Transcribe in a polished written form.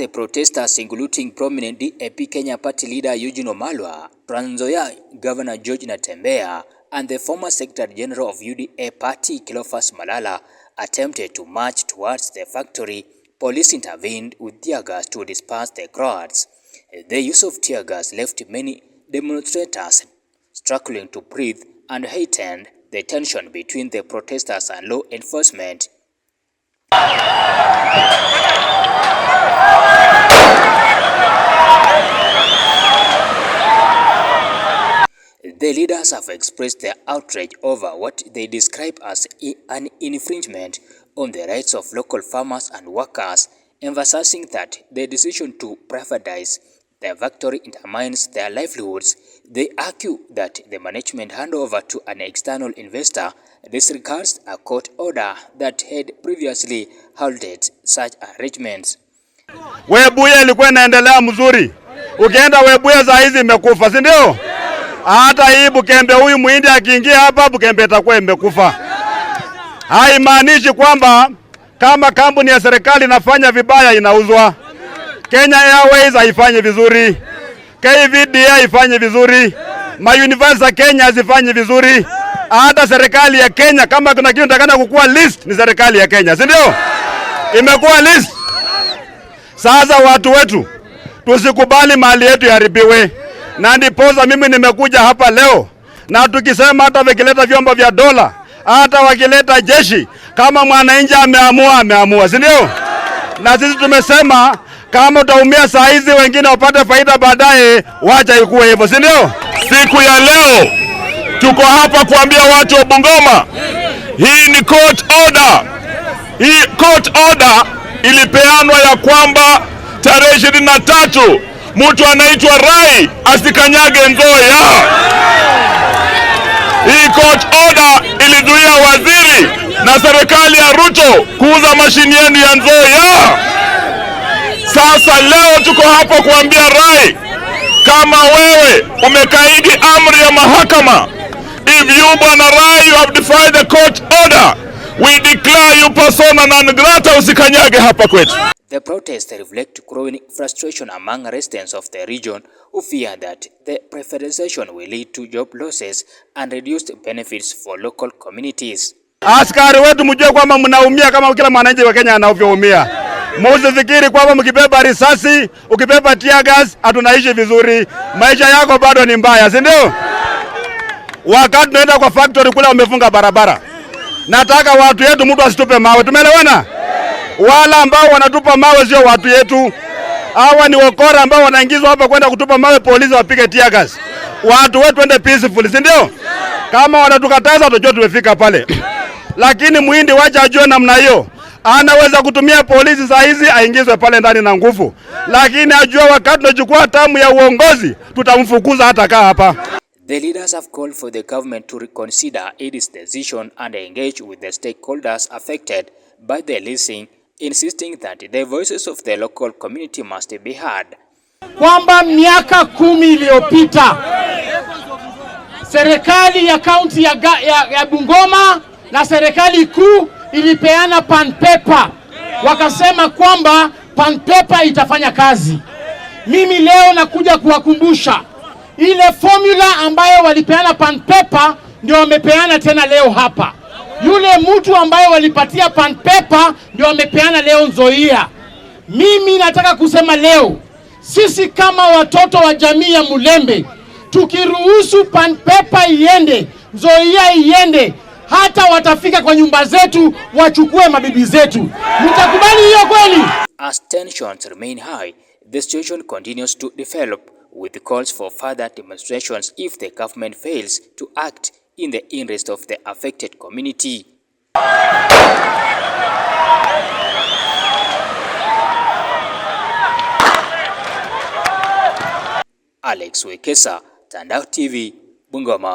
the protesters, including prominent DAP Kenya Party leader Eugene Wamalwa, Trans Nzoia Governor George Natembeya, and the former Secretary General of UDA Party Cleophas Malala, attempted to march towards the factory, police intervened with tear gas to disperse the crowds. The use of tear gas left many demonstrators struggling to breathe and heightened the tension between the protesters and law enforcement. The leaders have expressed their outrage over what they describe as an infringement on the rights of local farmers and workers, emphasizing that the decision to privatize the factory undermines their livelihoods. They argue that the management handover to an external investor disregards a court order that had previously halted such arrangements. Webuye ilikuwa inaendelea mzuri. Ukienda Webuye saa hizi imekufa, si ndio? Hata hii Bukembe huyu muhindi akiingia hapa Bukembe itakuwa imekufa. Haimaanishi kwamba kama kampuni ya serikali inafanya vibaya inauzwa. Kenya Airways haifanye vizuri. KVDA haifanye vizuri. University za Kenya hazifanye vizuri. Hata serikali ya Kenya kama kuna kitu nataka kukua list ni serikali ya Kenya, si ndio? Imekuwa list. Sasa watu wetu tusikubali mali yetu iharibiwe. Na ndiposa mimi nimekuja hapa leo, na tukisema hata wakileta vyombo vya dola, hata wakileta jeshi, kama mwananchi ameamua, si ndio? Na sisi tumesema kama utaumia saa hizi wengine wapate faida baadaye, wacha ikuwe hivyo, si ndio? Siku ya leo tuko hapa kuambia watu wa Bungoma, hii ni court order. Hii court order ilipeanwa ya kwamba tarehe 23 mtu anaitwa Rai asikanyage Nzoia. Hii court order ilizuia waziri na serikali ya Ruto kuuza mashini yenu ya Nzoia. Sasa leo tuko hapa kuambia Rai, kama wewe umekaidi amri ya mahakama, if you bwana Rai you have defied the court order, we declare you persona non grata, usikanyage hapa kwetu. The protests reflect growing frustration among residents of the region who fear that the privatization will lead to job losses and reduced benefits for local communities. Askari wetu mjue kwamba mnaumia kama kila mwananchi wa Kenya anavyoumia. Msifikiri kwamba mkibeba risasi, ukibeba tear gas hatunaishi vizuri. Maisha yako bado ni mbaya, si ndio? Wakati tunaenda kwa factory kule wamefunga barabara. Nataka watu yetu mtu asitupe mawe. Tumeelewana? Wala ambao wanatupa mawe sio watu yetu. Hawa ni wakora ambao wanaingizwa hapa kwenda kutupa mawe, polisi wapige tear gas. Watu wetu wende peaceful, si ndio? Kama wanatukataza tutajua tumefika pale. Lakini muhindi wacha ajue namna hiyo. Anaweza kutumia polisi saa hizi aingizwe pale ndani na nguvu. Lakini ajue wakati tunachukua tamu ya uongozi tutamfukuza hata kaa hapa. The leaders have called for the government to reconsider its decision and engage with the stakeholders affected by the leasing, insisting that the voices of the local community must be heard. Kwamba miaka 10 iliyopita serikali ya kaunti ya Bungoma na serikali kuu ilipeana pan paper, wakasema kwamba pan paper itafanya kazi. Mimi leo nakuja kuwakumbusha ile formula ambayo walipeana pan paper ndio wamepeana tena leo hapa. Yule mtu ambaye walipatia pan paper ndio wamepeana leo Nzoia. Mimi nataka kusema leo, sisi kama watoto wa jamii ya Mulembe, tukiruhusu pan paper iende, Nzoia iende, hata watafika kwa nyumba zetu wachukue mabibi zetu. Mtakubali hiyo kweli? As tensions remain high, the situation continues to develop, with calls for further demonstrations if the government fails to act in the interest of the affected community. Alex Wekesa, Tandao TV, Bungoma.